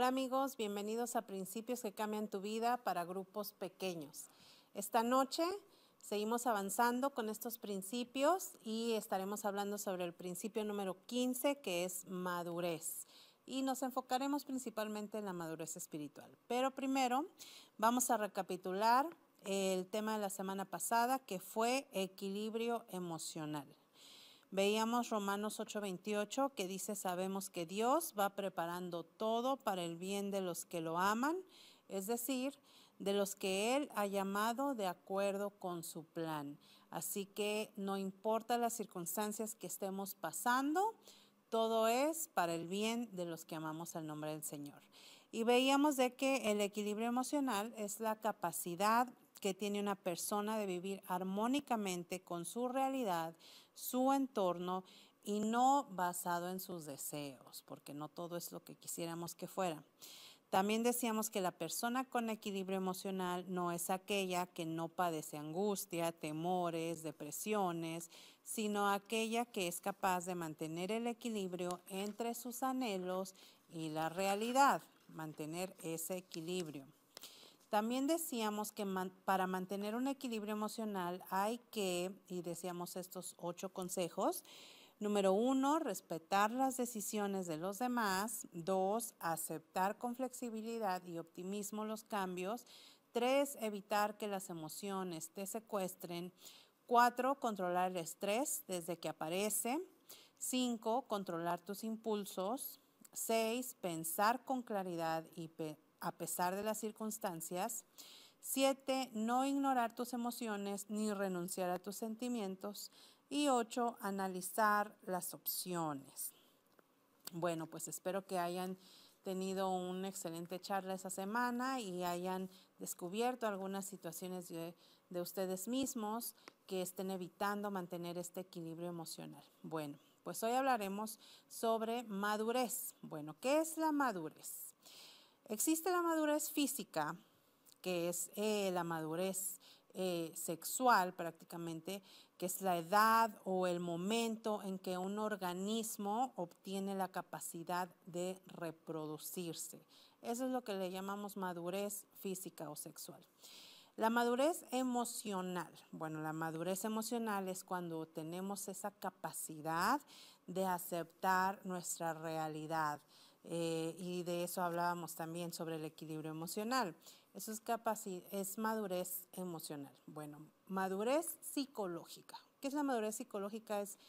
Hola amigos, bienvenidos a Principios que Cambian tu Vida para grupos pequeños. Esta noche seguimos avanzando con estos principios y estaremos hablando sobre el principio número 15, que es madurez. Y nos enfocaremos principalmente en la madurez espiritual. Pero primero vamos a recapitular el tema de la semana pasada, que fue equilibrio emocional. Veíamos Romanos 8:28 que dice: sabemos que Dios va preparando todo para el bien de los que lo aman, es decir, de los que Él ha llamado de acuerdo con su plan. Así que no importa las circunstancias que estemos pasando, todo es para el bien de los que amamos al nombre del Señor. Y veíamos de que el equilibrio emocional es la capacidad que tiene una persona de vivir armónicamente con su realidad, su entorno, y no basado en sus deseos, porque no todo es lo que quisiéramos que fuera. También decíamos que la persona con equilibrio emocional no es aquella que no padece angustia, temores, depresiones, sino aquella que es capaz de mantener el equilibrio entre sus anhelos y la realidad, mantener ese equilibrio. También decíamos que para mantener un equilibrio emocional hay que, y decíamos estos 8 consejos: número 1, respetar las decisiones de los demás. 2, aceptar con flexibilidad y optimismo los cambios. 3, evitar que las emociones te secuestren. 4, controlar el estrés desde que aparece. 5, controlar tus impulsos. 6, pensar con claridad y a pesar de las circunstancias. 7, no ignorar tus emociones ni renunciar a tus sentimientos. Y 8, analizar las opciones. Bueno, pues espero que hayan tenido una excelente charla esa semana y hayan descubierto algunas situaciones de ustedes mismos que estén evitando mantener este equilibrio emocional. Bueno, pues hoy hablaremos sobre madurez. Bueno, ¿qué es la madurez? Existe la madurez física, que es la madurez sexual prácticamente, que es la edad o el momento en que un organismo obtiene la capacidad de reproducirse. Eso es lo que le llamamos madurez física o sexual. La madurez emocional. Bueno, la madurez emocional es cuando tenemos esa capacidad de aceptar nuestra realidad. Y de eso hablábamos también sobre el equilibrio emocional. Eso es madurez emocional. Bueno, madurez psicológica. ¿Qué es la madurez psicológica? Es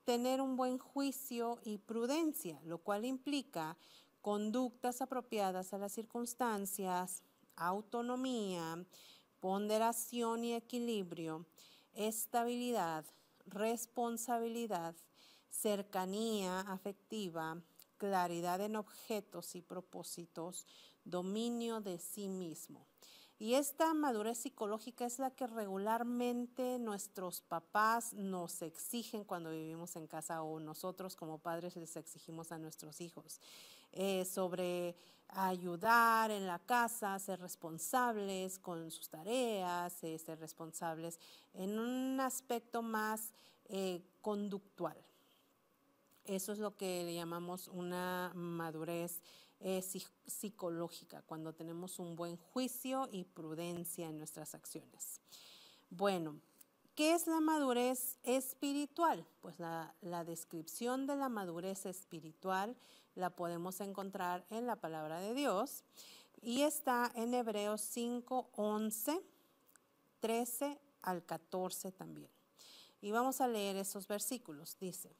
tener un buen juicio y prudencia, lo cual implica conductas apropiadas a las circunstancias, autonomía, ponderación y equilibrio, estabilidad, responsabilidad, cercanía afectiva, claridad en objetos y propósitos, dominio de sí mismo. Y esta madurez psicológica es la que regularmente nuestros papás nos exigen cuando vivimos en casa, o nosotros como padres les exigimos a nuestros hijos, sobre ayudar en la casa, ser responsables con sus tareas, ser responsables en un aspecto más conductual. Eso es lo que le llamamos una madurez psicológica, cuando tenemos un buen juicio y prudencia en nuestras acciones. Bueno, ¿qué es la madurez espiritual? Pues la descripción de la madurez espiritual la podemos encontrar en la palabra de Dios y está en Hebreos 5, 11, 13 al 14 también. Y vamos a leer esos versículos. Dice: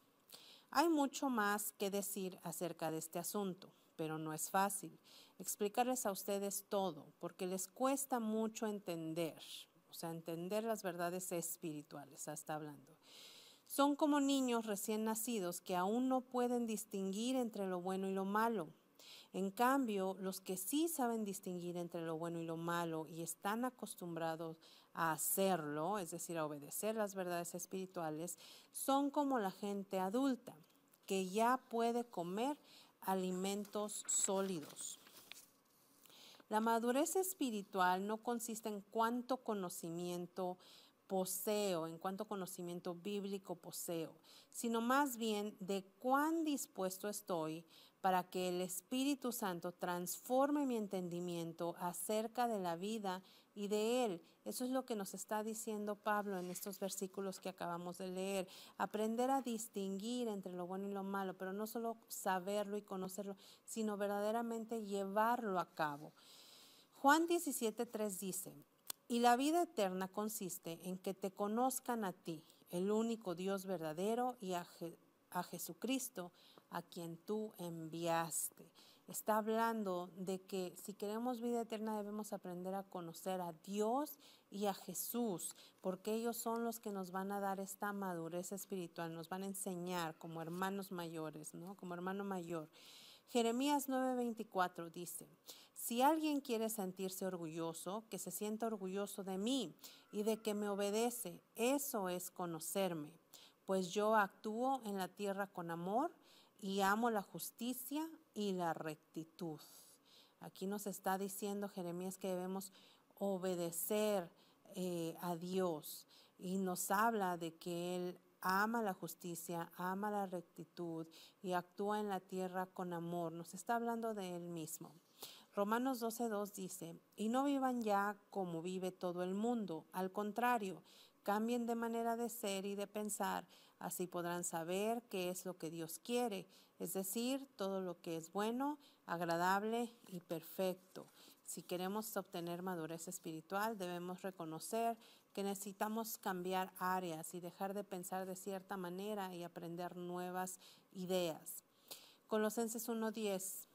hay mucho más que decir acerca de este asunto, pero no es fácil explicarles a ustedes todo, porque les cuesta mucho entender, o sea, entender las verdades espirituales, está hablando. Son como niños recién nacidos que aún no pueden distinguir entre lo bueno y lo malo. En cambio, los que sí saben distinguir entre lo bueno y lo malo y están acostumbrados a hacerlo, es decir, a obedecer las verdades espirituales, son como la gente adulta, que ya puede comer alimentos sólidos. La madurez espiritual no consiste en cuánto conocimiento poseo, en cuánto conocimiento bíblico poseo, sino más bien de cuán dispuesto estoy para que el Espíritu Santo transforme mi entendimiento acerca de la vida y de Él. Eso es lo que nos está diciendo Pablo en estos versículos que acabamos de leer. Aprender a distinguir entre lo bueno y lo malo, pero no solo saberlo y conocerlo, sino verdaderamente llevarlo a cabo. Juan 17:3 dice: y la vida eterna consiste en que te conozcan a ti, el único Dios verdadero, y a Jesucristo, a quien tú enviaste. Está hablando de que si queremos vida eterna debemos aprender a conocer a Dios y a Jesús, porque ellos son los que nos van a dar esta madurez espiritual, nos van a enseñar como hermanos mayores, ¿no? Como hermano mayor. Jeremías 9:24 dice: si alguien quiere sentirse orgulloso, que se sienta orgulloso de mí y de que me obedece, eso es conocerme, pues yo actúo en la tierra con amor y amo la justicia y la rectitud. Aquí nos está diciendo Jeremías que debemos obedecer a Dios, y nos habla de que Él ama la justicia, ama la rectitud y actúa en la tierra con amor. Nos está hablando de Él mismo. Romanos 12:2 dice: y no vivan ya como vive todo el mundo, al contrario, cambien de manera de ser y de pensar, así podrán saber qué es lo que Dios quiere, es decir, todo lo que es bueno, agradable y perfecto. Si queremos obtener madurez espiritual, debemos reconocer que necesitamos cambiar áreas y dejar de pensar de cierta manera y aprender nuevas ideas. Colosenses 1:10: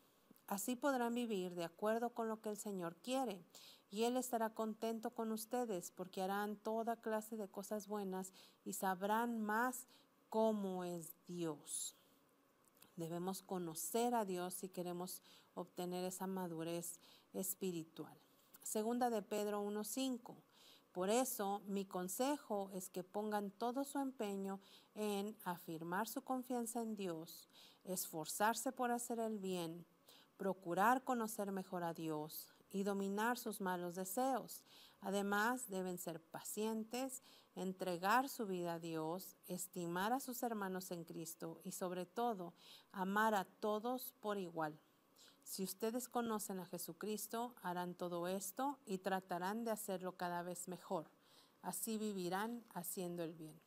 así podrán vivir de acuerdo con lo que el Señor quiere, y Él estará contento con ustedes porque harán toda clase de cosas buenas y sabrán más cómo es Dios. Debemos conocer a Dios si queremos obtener esa madurez espiritual. Segunda de Pedro 1:5: por eso mi consejo es que pongan todo su empeño en afirmar su confianza en Dios, esforzarse por hacer el bien, procurar conocer mejor a Dios y dominar sus malos deseos. Además, deben ser pacientes, entregar su vida a Dios, estimar a sus hermanos en Cristo y, sobre todo, amar a todos por igual. Si ustedes conocen a Jesucristo, harán todo esto y tratarán de hacerlo cada vez mejor. Así vivirán haciendo el bien.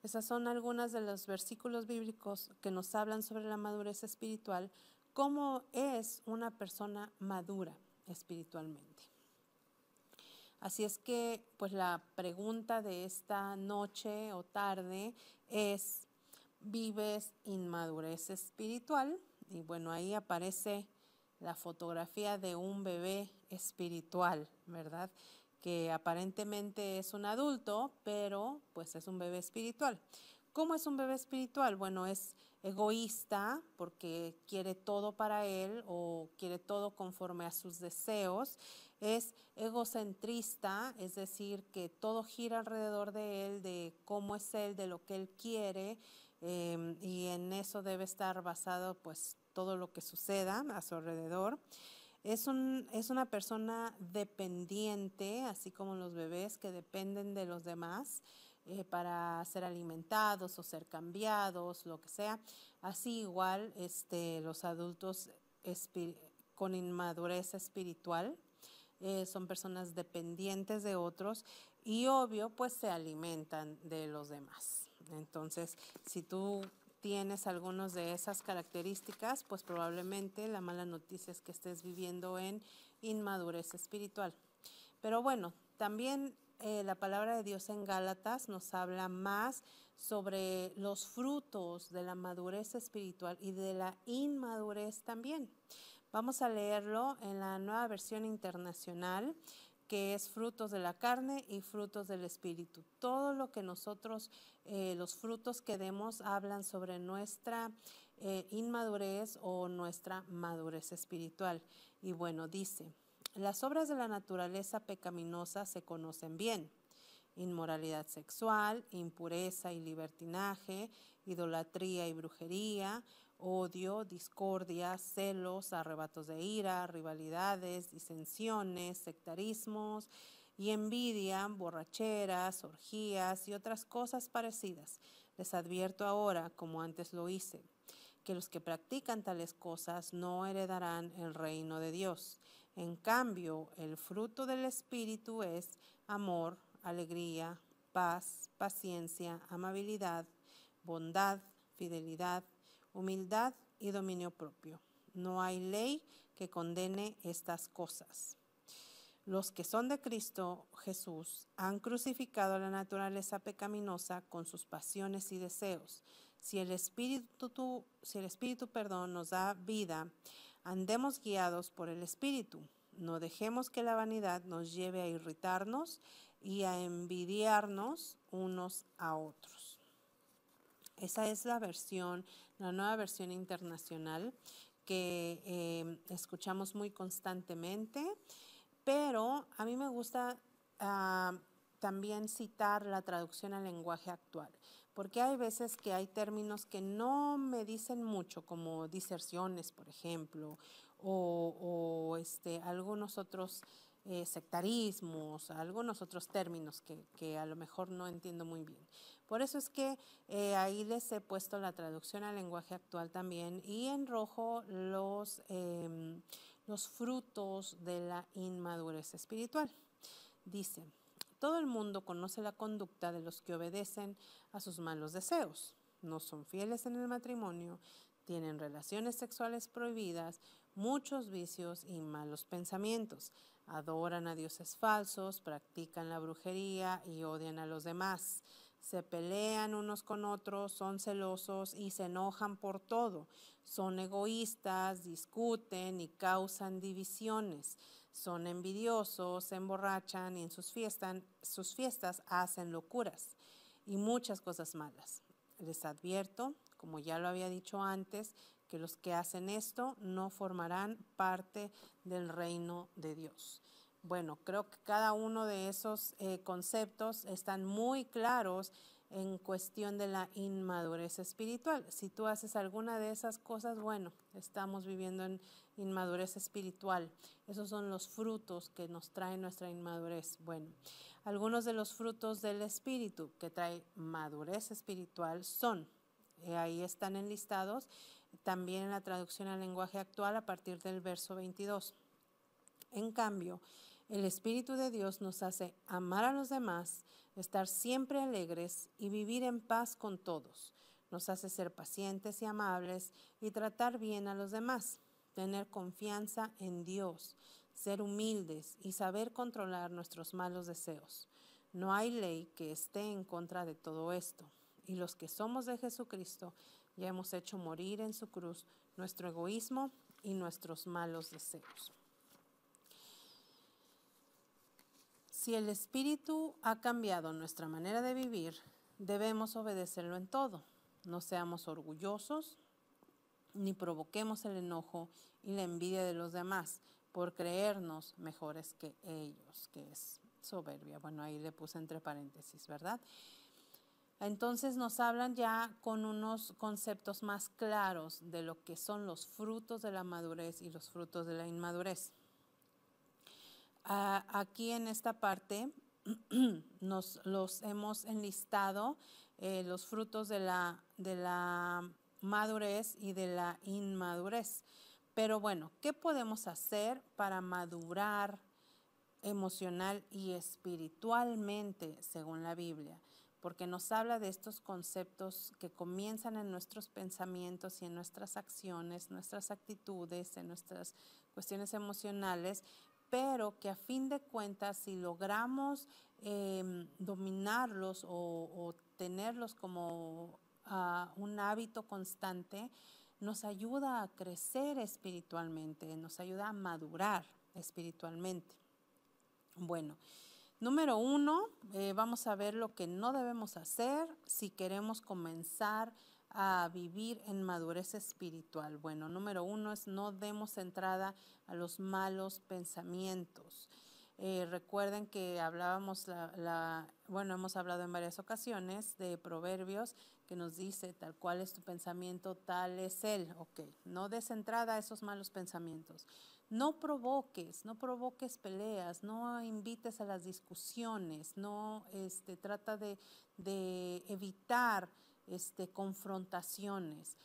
Esas son algunas de los versículos bíblicos que nos hablan sobre la madurez espiritual, cómo es una persona madura espiritualmente. Así es que, pues la pregunta de esta noche o tarde es: ¿vives inmadurez espiritual? Y bueno, ahí aparece la fotografía de un bebé espiritual, ¿verdad? Que aparentemente es un adulto, pero pues es un bebé espiritual. ¿Cómo es un bebé espiritual? Bueno, es egoísta porque quiere todo para él o quiere todo conforme a sus deseos. Es egocentrista, es decir, que todo gira alrededor de él, de cómo es él, de lo que él quiere, y en eso debe estar basado pues todo lo que suceda a su alrededor. Es una persona dependiente, así como los bebés que dependen de los demás para ser alimentados o ser cambiados, lo que sea. Así igual los adultos con inmadurez espiritual son personas dependientes de otros y obvio pues se alimentan de los demás. Entonces, si tú tienes algunas de esas características, pues probablemente la mala noticia es que estés viviendo en inmadurez espiritual. Pero bueno, también la palabra de Dios en Gálatas nos habla más sobre los frutos de la madurez espiritual y de la inmadurez también. Vamos a leerlo en la Nueva Versión Internacional, que es frutos de la carne y frutos del espíritu. Todo lo que nosotros, los frutos que demos, hablan sobre nuestra inmadurez o nuestra madurez espiritual. Y bueno, dice: las obras de la naturaleza pecaminosa se conocen bien: inmoralidad sexual, impureza y libertinaje, idolatría y brujería, odio, discordia, celos, arrebatos de ira, rivalidades, disensiones, sectarismos y envidia, borracheras, orgías y otras cosas parecidas. Les advierto ahora, como antes lo hice, que los que practican tales cosas no heredarán el reino de Dios. En cambio, el fruto del Espíritu es amor, alegría, paz, paciencia, amabilidad, bondad, fidelidad, humildad y dominio propio. No hay ley que condene estas cosas. Los que son de Cristo Jesús han crucificado la naturaleza pecaminosa con sus pasiones y deseos. Si el Espíritu, nos da vida, andemos guiados por el Espíritu. No dejemos que la vanidad nos lleve a irritarnos y a envidiarnos unos a otros. Esa es la nueva versión internacional que escuchamos muy constantemente, pero a mí me gusta también citar la traducción al lenguaje actual, porque hay veces que hay términos que no me dicen mucho, como diserciones, por ejemplo, o algunos otros sectarismos, algunos otros términos que a lo mejor no entiendo muy bien. Por eso es que ahí les he puesto la traducción al lenguaje actual también, y en rojo los frutos de la inmadurez espiritual. Dice: todo el mundo conoce la conducta de los que obedecen a sus malos deseos. No son fieles en el matrimonio, tienen relaciones sexuales prohibidas, muchos vicios y malos pensamientos. Adoran a dioses falsos, practican la brujería y odian a los demás. Se pelean unos con otros, son celosos y se enojan por todo. Son egoístas, discuten y causan divisiones. Son envidiosos, se emborrachan y en sus fiestas hacen locuras y muchas cosas malas. Les advierto, como ya lo había dicho antes, que los que hacen esto no formarán parte del reino de Dios. Bueno, creo que cada uno de esos conceptos están muy claros en cuestión de la inmadurez espiritual. Si tú haces alguna de esas cosas, bueno, estamos viviendo en inmadurez espiritual. Esos son los frutos que nos trae nuestra inmadurez. Bueno, algunos de los frutos del espíritu que trae madurez espiritual son, ahí están enlistados, también en la traducción al lenguaje actual a partir del verso 22. En cambio, el Espíritu de Dios nos hace amar a los demás, estar siempre alegres y vivir en paz con todos. Nos hace ser pacientes y amables y tratar bien a los demás, tener confianza en Dios, ser humildes y saber controlar nuestros malos deseos. No hay ley que esté en contra de todo esto, y los que somos de Jesucristo ya hemos hecho morir en su cruz nuestro egoísmo y nuestros malos deseos. Si el Espíritu ha cambiado nuestra manera de vivir, debemos obedecerlo en todo. No seamos orgullosos, ni provoquemos el enojo y la envidia de los demás por creernos mejores que ellos, que es soberbia. Bueno, ahí le puse entre paréntesis, ¿verdad? Entonces nos hablan ya con unos conceptos más claros de lo que son los frutos de la madurez y los frutos de la inmadurez. Aquí en esta parte los hemos enlistado, los frutos de la madurez y de la inmadurez. Pero bueno, ¿qué podemos hacer para madurar emocional y espiritualmente según la Biblia? Porque nos habla de estos conceptos que comienzan en nuestros pensamientos y en nuestras acciones, nuestras actitudes, en nuestras cuestiones emocionales, pero que a fin de cuentas, si logramos dominarlos o tenerlos como un hábito constante, nos ayuda a crecer espiritualmente, nos ayuda a madurar espiritualmente. Bueno, número 1, vamos a ver lo que no debemos hacer si queremos comenzar a vivir en madurez espiritual. Bueno, número 1 es: no demos entrada a los malos pensamientos. Recuerden que hablábamos, hemos hablado en varias ocasiones de Proverbios, que nos dice: tal cual es tu pensamiento, tal es él. Ok, no des entrada a esos malos pensamientos. No provoques peleas, no invites a las discusiones, no trata de evitar confrontaciones.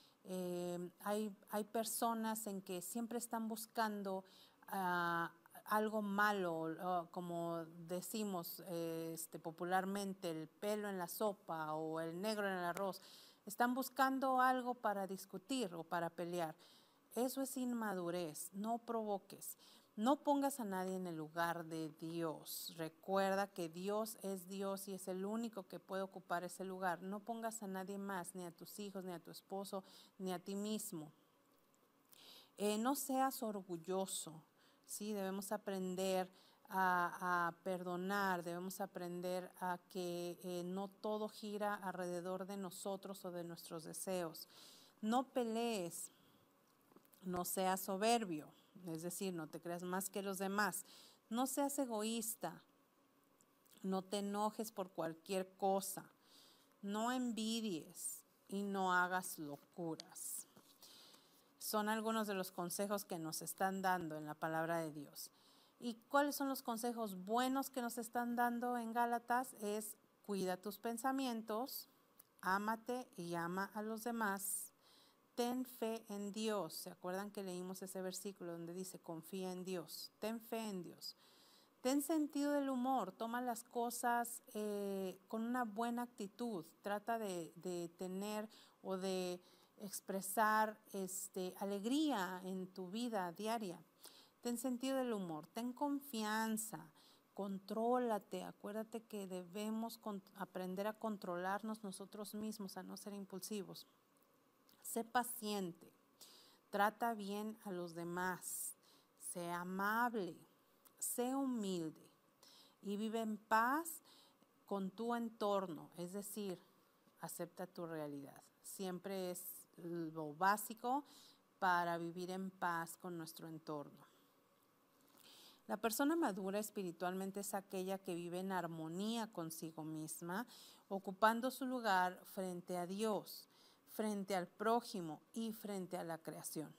Hay personas en que siempre están buscando algo malo, como decimos popularmente, el pelo en la sopa o el negro en el arroz. Están buscando algo para discutir o para pelear. Eso es inmadurez, no provoques. No pongas a nadie en el lugar de Dios. Recuerda que Dios es Dios y es el único que puede ocupar ese lugar. No pongas a nadie más, ni a tus hijos, ni a tu esposo, ni a ti mismo. No seas orgulloso, ¿sí? Debemos aprender a perdonar, debemos aprender a que no todo gira alrededor de nosotros o de nuestros deseos. No pelees. No seas soberbio, es decir, no te creas más que los demás. No seas egoísta, no te enojes por cualquier cosa. No envidies y no hagas locuras. Son algunos de los consejos que nos están dando en la palabra de Dios. ¿Y cuáles son los consejos buenos que nos están dando en Gálatas? Es cuida tus pensamientos, ámate y ama a los demás. Ten fe en Dios. ¿Se acuerdan que leímos ese versículo donde dice confía en Dios? Ten fe en Dios. Ten sentido del humor. Toma las cosas con una buena actitud. Trata de tener o de expresar alegría en tu vida diaria. Ten sentido del humor. Ten confianza. Contrólate. Acuérdate que debemos aprender a controlarnos nosotros mismos, a no ser impulsivos. Sé paciente, trata bien a los demás, sé amable, sé humilde y vive en paz con tu entorno, es decir, acepta tu realidad. Siempre es lo básico para vivir en paz con nuestro entorno. La persona madura espiritualmente es aquella que vive en armonía consigo misma, ocupando su lugar frente a Dios, frente al prójimo y frente a la creación.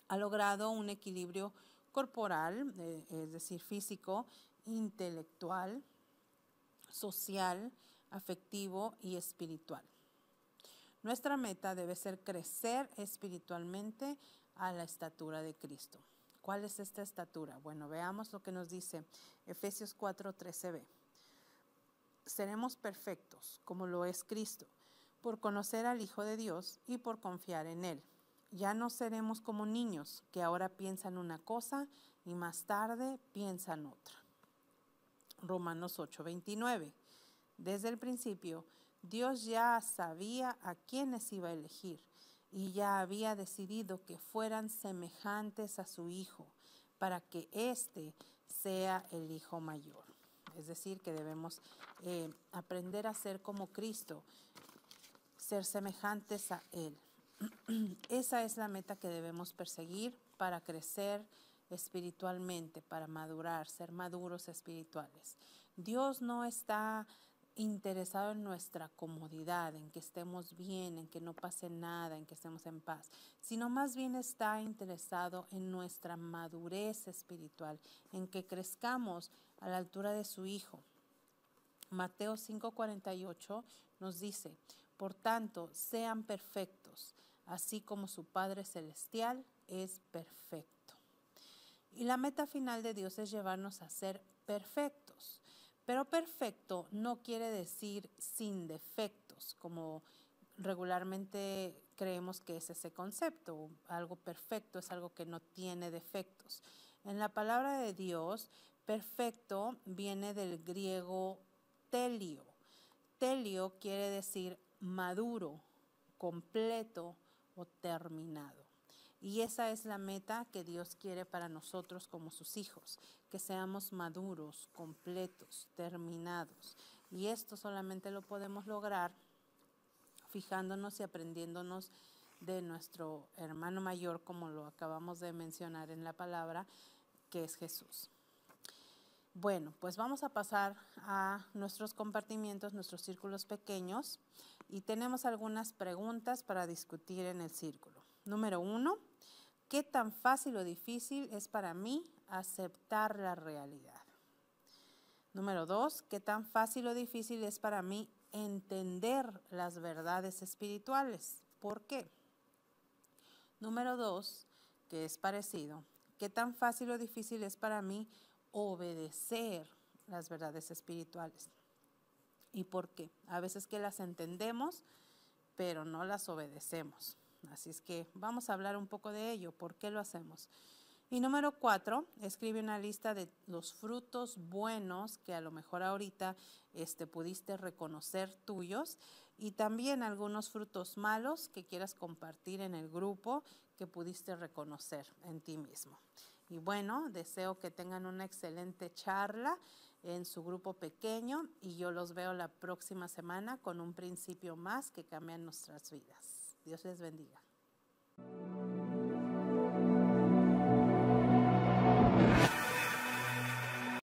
Ha logrado un equilibrio corporal, es decir, físico, intelectual, social, afectivo y espiritual. Nuestra meta debe ser crecer espiritualmente a la estatura de Cristo. ¿Cuál es esta estatura? Bueno, veamos lo que nos dice Efesios 4:13b. Seremos perfectos, como lo es Cristo, por conocer al Hijo de Dios y por confiar en Él. Ya no seremos como niños que ahora piensan una cosa y más tarde piensan otra. Romanos 8:29. Desde el principio, Dios ya sabía a quiénes iba a elegir y ya había decidido que fueran semejantes a su Hijo, para que éste sea el Hijo mayor. Es decir, que debemos aprender a ser como Cristo, ser semejantes a Él. Esa es la meta que debemos perseguir para crecer espiritualmente, para madurar, ser maduros espirituales. Dios no está interesado en nuestra comodidad, en que estemos bien, en que no pase nada, en que estemos en paz, sino más bien está interesado en nuestra madurez espiritual, en que crezcamos a la altura de su Hijo. Mateo 5:48 nos dice: por tanto, sean perfectos, así como su Padre Celestial es perfecto. Y la meta final de Dios es llevarnos a ser perfectos. Pero perfecto no quiere decir sin defectos, como regularmente creemos que es ese concepto. Algo perfecto es algo que no tiene defectos. En la palabra de Dios, perfecto viene del griego telio. Telio quiere decir maduro, completo o terminado. Y esa es la meta que Dios quiere para nosotros como sus hijos, que seamos maduros, completos, terminados. Y esto solamente lo podemos lograr fijándonos y aprendiéndonos de nuestro hermano mayor, como lo acabamos de mencionar en la palabra, que es Jesús. Bueno, pues vamos a pasar a nuestros compartimientos, nuestros círculos pequeños, y tenemos algunas preguntas para discutir en el círculo. Número 1, ¿qué tan fácil o difícil es para mí aceptar la realidad? Número 2, ¿qué tan fácil o difícil es para mí entender las verdades espirituales? ¿Por qué? Número 2, que es parecido, ¿qué tan fácil o difícil es para mí obedecer las verdades espirituales? ¿Y por qué? A veces que las entendemos, pero no las obedecemos. Así es que vamos a hablar un poco de ello, ¿por qué lo hacemos? Y número 4, escribe una lista de los frutos buenos que a lo mejor ahorita pudiste reconocer tuyos y también algunos frutos malos que quieras compartir en el grupo que pudiste reconocer en ti mismo. Y bueno, deseo que tengan una excelente charla en su grupo pequeño y yo los veo la próxima semana con un principio más que cambia nuestras vidas. Dios les bendiga.